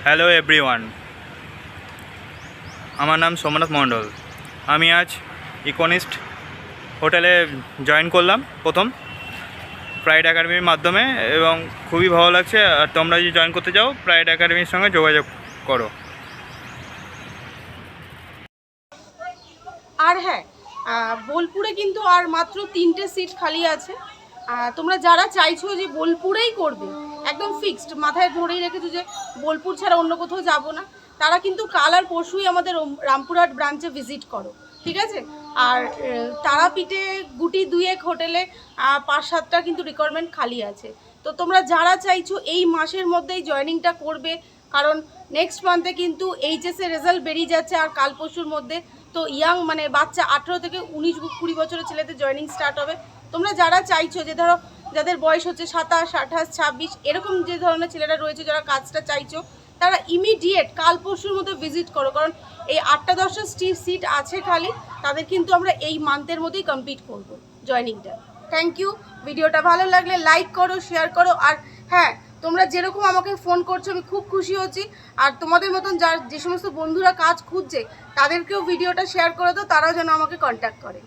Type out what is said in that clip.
Hello everyone, আমার নাম সোমনাথ মণ্ডল। আমি আজ ইকোনিস্ট হোটেলে জয়েন করলাম প্রথম প্রাইড একাডেমির মাধ্যমে, এবং খুবই ভালো লাগছে। আর তোমরা যদি জয়েন করতে চাও, প্রাইড একাডেমির সঙ্গে যোগাযোগ করো। আর হ্যাঁ, বোলপুরে কিন্তু আর মাত্র 3টে সিট খালি আছে। তোমরা যারা চাইছো যে বোলপুরেই করবে, একদম ফিক্সড মাথায় ধরেই রেখেছো যে বোলপুর ছাড়া অন্য কোথাও যাব না, তারা কিন্তু কাল আর পরশুই আমাদের রামপুরহাট ব্রাঞ্চে ভিজিট করো, ঠিক আছে? আর তারাপীঠে গুটি দুয়েক হোটেলে 5-7টা কিন্তু রিকোয়ারমেন্ট খালি আছে। তো তোমরা যারা চাইছো এই মাসের মধ্যেই জয়েনিংটা করবে, কারণ নেক্সট মান্থে কিন্তু এইচএসের রেজাল্ট বেরিয়ে যাচ্ছে আর কাল পরশুর মধ্যে। তো ইয়াং মানে বাচ্চা 18 থেকে 19-20 বছরের ছেলেদের জয়েনিং স্টার্ট হবে। তোমরা যারা চাইছো যে ধরো যাদের বয়স হচ্ছে 27, 28, 26 এরকম যে ধরনের ছেলেরা রয়েছে যারা কাজটা চাইছো, তারা ইমিডিয়েট কাল পরশুর মধ্যে ভিজিট করো, কারণ এই 8-10টা সিট আছে খালি। তাদের কিন্তু আমরা এই মান্থের মধ্যেই কমপ্লিট করব জয়েনিংটা। Thank you. ভিডিওটা ভালো লাগলে লাইক করো, শেয়ার করো। আর হ্যাঁ, তোমরা যেরকম আমাকে ফোন করছো আমি খুব খুশি হচ্ছি। আর তোমাদের মতন যে সমস্ত বন্ধুরা কাজ খুঁজছে তাদেরকেও ভিডিওটা শেয়ার করে দাও, তারাও যেন আমাকে কন্ট্যাক্ট করে।